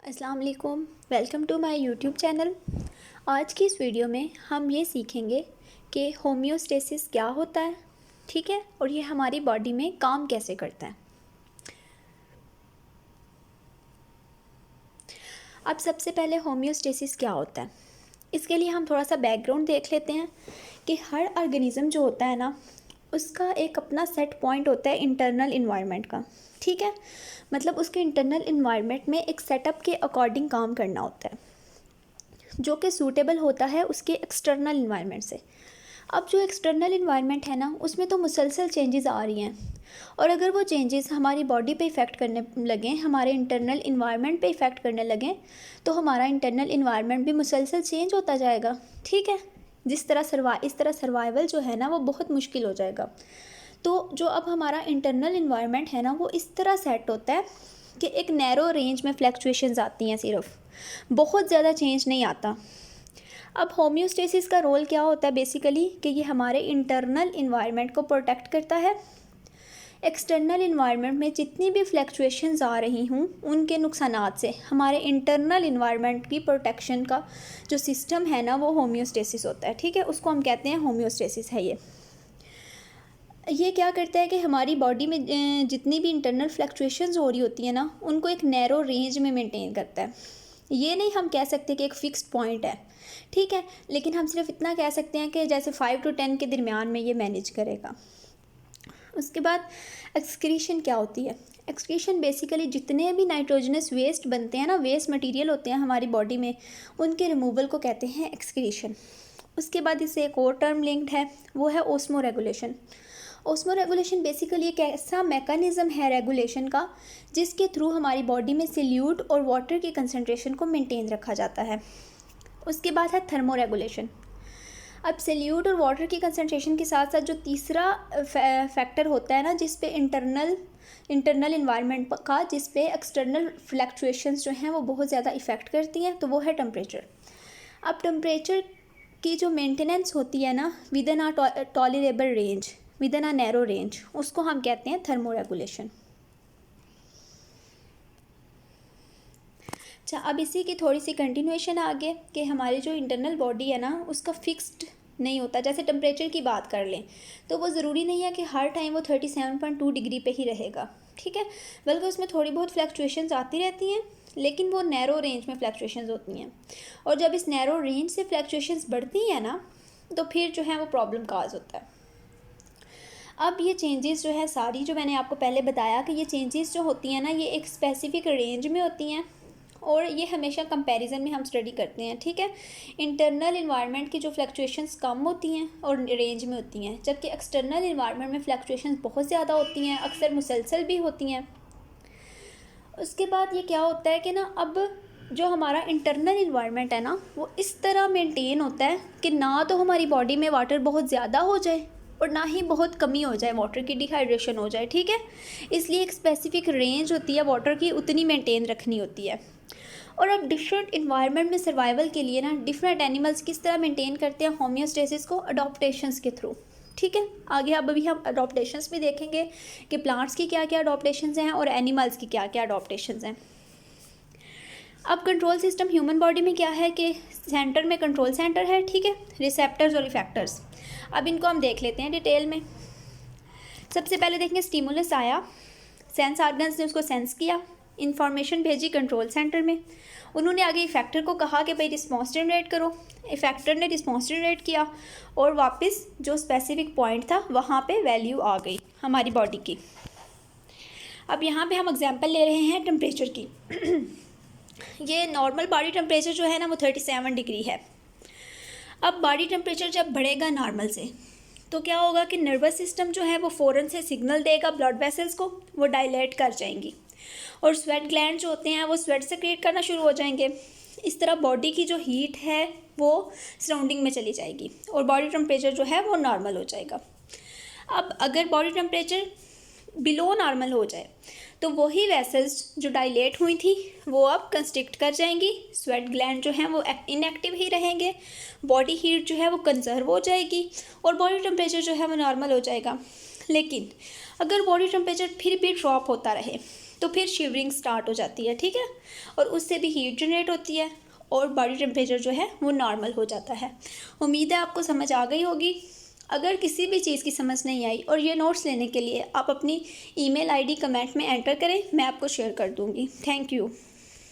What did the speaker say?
अस्सलाम वालेकुम, welcome to my YouTube channel. आज की इस वीडियो में हम ये सीखेंगे कि होम्योस्टेसिस क्या होता है, ठीक है, और ये हमारी बॉडी में काम कैसे करता है। अब सबसे पहले होम्योस्टेसिस क्या होता है, इसके लिए हम थोड़ा सा बैकग्राउंड देख लेते हैं कि हर ऑर्गेनिज़म जो होता है ना, उसका एक अपना सेट पॉइंट होता है इंटरनल इन्वायरमेंट का, ठीक है। मतलब उसके इंटरनल इन्वायरमेंट में एक सेटअप के अकॉर्डिंग काम करना होता है जो कि सूटेबल होता है उसके एक्सटर्नल इन्वायरमेंट से। अब जो एक्सटर्नल इन्वायरमेंट है ना, उसमें तो मुसलसल चेंजेस आ रही हैं, और अगर वो चेंजेस हमारी बॉडी पे इफ़ेक्ट करने लगें, हमारे इंटरनल इन्वायरमेंट पे इफ़ेक्ट करने लगें, तो हमारा इंटरनल इन्वायरमेंट भी मुसलसल चेंज होता जाएगा, ठीक है। इस तरह सर्वाइवल जो है ना, वो बहुत मुश्किल हो जाएगा। तो जो अब हमारा इंटरनल इन्वायरमेंट है ना, वो इस तरह सेट होता है कि एक नैरो रेंज में फ्लक्चुएशंस आती हैं, सिर्फ बहुत ज़्यादा चेंज नहीं आता। अब होम्योस्टेसिस का रोल क्या होता है बेसिकली, कि ये हमारे इंटरनल इन्वायरमेंट को प्रोटेक्ट करता है। एक्सटर्नल इन्वायरमेंट में जितनी भी फ्लक्चुएशंस आ रही हूँ, उनके नुकसानात से हमारे इंटरनल इन्वायरमेंट की प्रोटेक्शन का जो सिस्टम है ना, वो होम्योस्टेसिस होता है, ठीक है। उसको हम कहते हैं होम्योस्टेसिस है। ये क्या करता है कि हमारी बॉडी में जितनी भी इंटरनल फ्लक्चुएशंस हो रही होती है ना, उनको एक नैरो रेंज में मेंटेन करता है। ये नहीं हम कह सकते कि एक फ़िक्स्ड पॉइंट है, ठीक है, लेकिन हम सिर्फ इतना कह सकते हैं कि जैसे 5 to 10 के दरमियान में ये मैनेज करेगा। उसके बाद एक्सक्रीशन क्या होती है। एक्सक्रीशन बेसिकली जितने भी नाइट्रोजनस वेस्ट बनते हैं ना, वेस्ट मटेरियल होते हैं हमारी बॉडी में, उनके रिमूवल को कहते हैं एक्सक्रीशन। उसके बाद इससे एक और टर्म लिंक्ड है, वो है osmo regulation. Osmo regulation basically एक ऐसा मैकेनिज़्म है रेगुलेशन का, जिसके थ्रू हमारी बॉडी में सल्यूट और वाटर की कंसनट्रेशन को मेंटेन रखा जाता है। उसके बाद है थर्मो रेगुलेशन। अब सल्यूट और वाटर की कंसनट्रेशन के साथ साथ जो तीसरा फैक्टर होता है ना, जिस पे इंटरनल इन्वायरमेंट का, जिस पे एक्सटर्नल फ्लक्चुएशंस जो हैं वो बहुत ज़्यादा इफ़ेक्ट करती हैं, तो वो है टेम्परेचर। अब टेम्परेचर की जो मेंटेनेंस होती है ना, within a tolerable range, within a narrow range, उसको हम कहते हैं थर्मो रेगुलेशन। अच्छा, अब इसी की थोड़ी सी कंटिन्यूएशन आगे कि हमारी जो इंटरनल बॉडी है ना, उसका फिक्स्ड नहीं होता। जैसे टेम्परेचर की बात कर लें, तो वो ज़रूरी नहीं है कि हर टाइम वो 37.2 डिग्री पे ही रहेगा, ठीक है, बल्कि उसमें थोड़ी बहुत फ्लक्चुएशंस आती रहती हैं, लेकिन वो नैरो रेंज में फ्लक्चुएशंस होती हैं। और जब इस नैरो रेंज से फ्लक्चुएशंस बढ़ती हैं ना, तो फिर जो है वो प्रॉब्लम काज होता है। अब ये चेंजेस जो है सारी, जो मैंने आपको पहले बताया कि ये चेंजेस जो होती हैं ना, ये एक स्पेसिफिक रेंज में होती हैं, और ये हमेशा कंपैरिजन में हम स्टडी करते हैं, ठीक है। इंटरनल इन्वायरमेंट की जो फ्लक्चुएशंस कम होती हैं और रेंज में होती हैं, जबकि एक्सटर्नल इन्वायरमेंट में फ्लक्चुएशंस बहुत ज़्यादा होती हैं, अक्सर मुसलसल भी होती हैं। उसके बाद ये क्या होता है कि ना, अब जो हमारा इंटरनल इन्वायरमेंट है ना, वो इस तरह मेंटेन होता है कि ना तो हमारी बॉडी में वाटर बहुत ज़्यादा हो जाए और ना ही बहुत कमी हो जाए, वाटर की डिहाइड्रेशन हो जाए, ठीक है। इसलिए एक स्पेसिफिक रेंज होती है वाटर की, उतनी मेंटेन रखनी होती है। और अब डिफरेंट इन्वायरमेंट में सर्वाइवल के लिए ना, डिफरेंट एनिमल्स किस तरह मेंटेन करते हैं होम्योस्टेसिस को, अडॉप्टेशंस के थ्रू, ठीक है। आगे अब अभी हम अडॉप्टेशंस भी देखेंगे कि प्लांट्स की क्या क्या अडॉप्टेशंस हैं और एनिमल्स की क्या क्या अडॉप्टेशंस हैं। अब कंट्रोल सिस्टम ह्यूमन बॉडी में क्या है कि सेंटर में कंट्रोल सेंटर है, ठीक है, रिसेप्टर्स और इफेक्टर्स। अब इनको हम देख लेते हैं डिटेल में। सबसे पहले देखेंगे, स्टिमुलस आया, सेंस ऑर्गन्स ने उसको सेंस किया, इंफॉर्मेशन भेजी कंट्रोल सेंटर में, उन्होंने आगे इफेक्टर को कहा कि भाई रिस्पॉन्स जनरेट करो, इफेक्टर ने रिस्पॉन्स जनरेट किया, और वापस जो स्पेसिफिक पॉइंट था वहाँ पे वैल्यू आ गई हमारी बॉडी की। अब यहाँ पे हम एग्जांपल ले रहे हैं टेम्परेचर की। ये नॉर्मल बॉडी टेम्परेचर जो है ना, वो 37 डिग्री है। अब बॉडी टेम्परेचर जब बढ़ेगा नॉर्मल से, तो क्या होगा कि नर्वस सिस्टम जो है वो फ़ौरन से सिग्नल देगा ब्लड वेसल्स को, वो डायलेट कर जाएंगी, और स्वेट ग्लैंड जो होते हैं वो स्वेट सेक्रेट करना शुरू हो जाएंगे। इस तरह बॉडी की जो हीट है वो सराउंडिंग में चली जाएगी, और बॉडी टेम्परेचर जो है वो नॉर्मल हो जाएगा। अब अगर बॉडी टेम्परेचर बिलो नॉर्मल हो जाए, तो वही वेसल्स जो डायलेट हुई थी वो अब कंस्ट्रिक्ट कर जाएंगी, स्वेट ग्लैंड जो हैं वो इनएक्टिव ही रहेंगे, बॉडी हीट जो है वो कंजर्व हो जाएगी, और बॉडी टेम्परेचर जो है वो नॉर्मल हो जाएगा। लेकिन अगर बॉडी टेम्परेचर फिर भी ड्रॉप होता रहे, तो फिर शिवरिंग स्टार्ट हो जाती है, ठीक है। और उससे भी हीट जनरेट होती है और बॉडी टेम्परेचर जो है वो नॉर्मल हो जाता है। उम्मीद है आपको समझ आ गई होगी। अगर किसी भी चीज़ की समझ नहीं आई और ये नोट्स लेने के लिए आप अपनी ईमेल आईडी कमेंट में एंटर करें, मैं आपको शेयर कर दूँगी। Thank you.